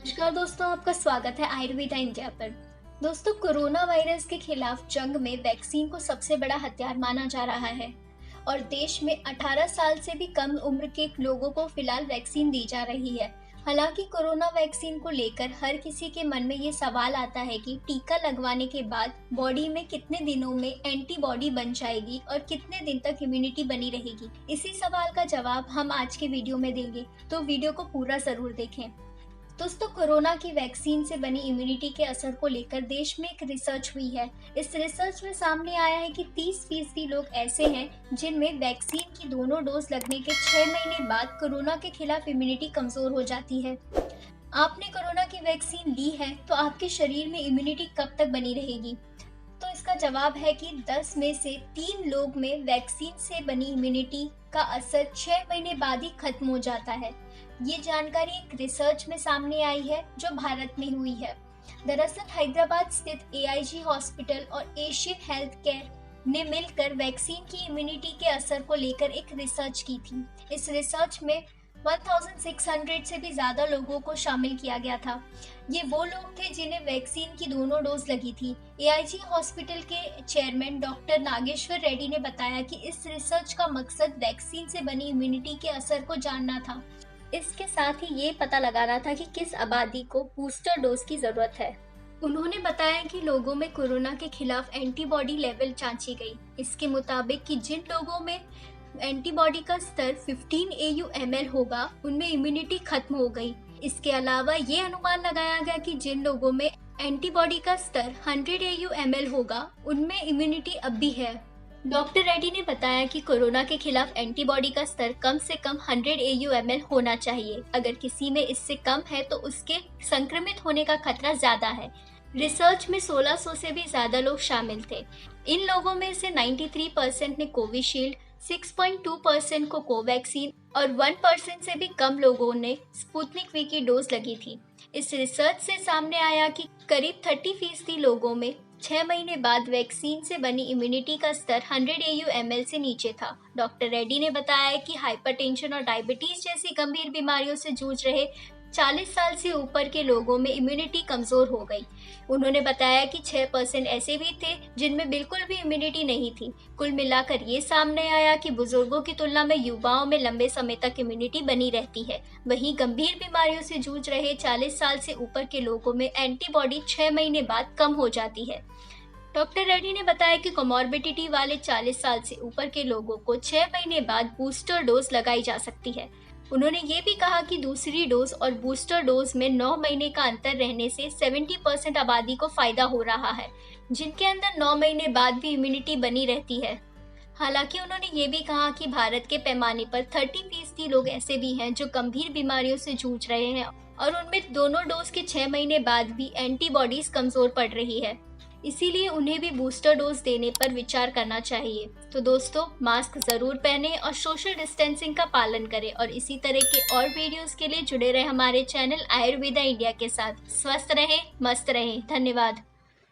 नमस्कार दोस्तों, आपका स्वागत है आयुर्वेदा इंडिया पर। दोस्तों, कोरोना वायरस के खिलाफ जंग में वैक्सीन को सबसे बड़ा हथियार माना जा रहा है और देश में 18 साल से भी कम उम्र के लोगों को फिलहाल वैक्सीन दी जा रही है। हालांकि कोरोना वैक्सीन को लेकर हर किसी के मन में ये सवाल आता है कि टीका लगवाने के बाद बॉडी में कितने दिनों में एंटीबॉडी बन जाएगी और कितने दिन तक इम्यूनिटी बनी रहेगी। इसी सवाल का जवाब हम आज के वीडियो में देंगे, तो वीडियो को पूरा जरूर देखें। दोस्तों, कोरोना की वैक्सीन से बनी इम्यूनिटी के असर को लेकर देश में एक रिसर्च हुई है। इस रिसर्च में सामने आया है कि 30% लोग ऐसे हैं जिनमें वैक्सीन की दोनों डोज लगने के 6 महीने बाद कोरोना के खिलाफ इम्यूनिटी कमजोर हो जाती है। आपने कोरोना की वैक्सीन ली है तो आपके शरीर में इम्यूनिटी कब तक बनी रहेगी? तो इसका जवाब है कि 10 में से 3 लोग में वैक्सीन से बनी इम्यूनिटी का असर 6 महीने बाद ही खत्म हो जाता है। ये जानकारी एक रिसर्च में सामने आई है जो भारत में हुई है। दरअसल हैदराबाद स्थित AIG हॉस्पिटल और एशियन हेल्थ केयर ने मिलकर वैक्सीन की इम्यूनिटी के असर को लेकर एक रिसर्च की थी। इस रिसर्च में 1600 से भी ज्यादा लोगों को शामिल किया गया था। ये वो लोग थे जिन्हें वैक्सीन की दोनों डोज लगी थी। AIG हॉस्पिटल के चेयरमैन डॉक्टर नागेश्वर रेड्डी ने बताया कि इस रिसर्च का मकसद वैक्सीन से बनी इम्यूनिटी के असर को जानना था। इसके साथ ही ये पता लगाना था कि किस आबादी को बूस्टर डोज की जरूरत है। उन्होंने बताया कि लोगों में कोरोना के खिलाफ एंटीबॉडी लेवल जांची गई। इसके मुताबिक कि जिन लोगों में एंटीबॉडी का स्तर 15 AU/ml होगा, उनमें इम्यूनिटी खत्म हो गई। इसके अलावा ये अनुमान लगाया गया कि जिन लोगों में एंटीबॉडी का स्तर 100 AU/ml होगा, उनमें इम्यूनिटी अब भी है। डॉक्टर रेड्डी ने बताया कि कोरोना के खिलाफ एंटीबॉडी का स्तर कम से कम 100 AU/ml होना चाहिए। अगर किसी में इससे कम है तो उसके संक्रमित होने का खतरा ज्यादा है। रिसर्च में 1600 से भी ज्यादा लोग शामिल थे। इन लोगों में से 93% ने कोविशील्ड, 6.2% को कोवैक्सीन और 1% से भी कम लोगों ने स्पुतनिक वी की डोज लगी थी। इस रिसर्च से सामने आया कि करीब 30% लोगों में 6 महीने बाद वैक्सीन से बनी इम्यूनिटी का स्तर 100 AU/ml से नीचे था। डॉक्टर रेड्डी ने बताया कि हाइपरटेंशन और डायबिटीज जैसी गंभीर बीमारियों से जूझ रहे 40 साल से ऊपर के लोगों में इम्यूनिटी कमजोर हो गई। उन्होंने बताया कि 6% ऐसे भी थे जिनमें बिल्कुल भी इम्यूनिटी नहीं थी। कुल मिलाकर ये सामने आया कि बुजुर्गों की तुलना में युवाओं में लंबे समय तक इम्यूनिटी बनी रहती है। वहीं गंभीर बीमारियों से जूझ रहे 40 साल से ऊपर के लोगों में एंटीबॉडी 6 महीने बाद कम हो जाती है। डॉक्टर रेड्डी ने बताया कि कोमॉर्बिडिटी वाले 40 साल से ऊपर के लोगों को 6 महीने बाद बूस्टर डोज लगाई जा सकती है। उन्होंने ये भी कहा कि दूसरी डोज और बूस्टर डोज में 9 महीने का अंतर रहने से 70% आबादी को फायदा हो रहा है, जिनके अंदर 9 महीने बाद भी इम्यूनिटी बनी रहती है। हालांकि उन्होंने ये भी कहा कि भारत के पैमाने पर 30% लोग ऐसे भी हैं जो गंभीर बीमारियों से जूझ रहे हैं और उनमें दोनों डोज के 6 महीने बाद भी एंटीबॉडीज कमजोर पड़ रही है। इसीलिए उन्हें भी बूस्टर डोज देने पर विचार करना चाहिए। तो दोस्तों, मास्क जरूर पहनें और सोशल डिस्टेंसिंग का पालन करें और इसी तरह के और वीडियोस के लिए जुड़े रहे हमारे चैनल आयुर्वेदा इंडिया के साथ। स्वस्थ रहें, मस्त रहें। धन्यवाद।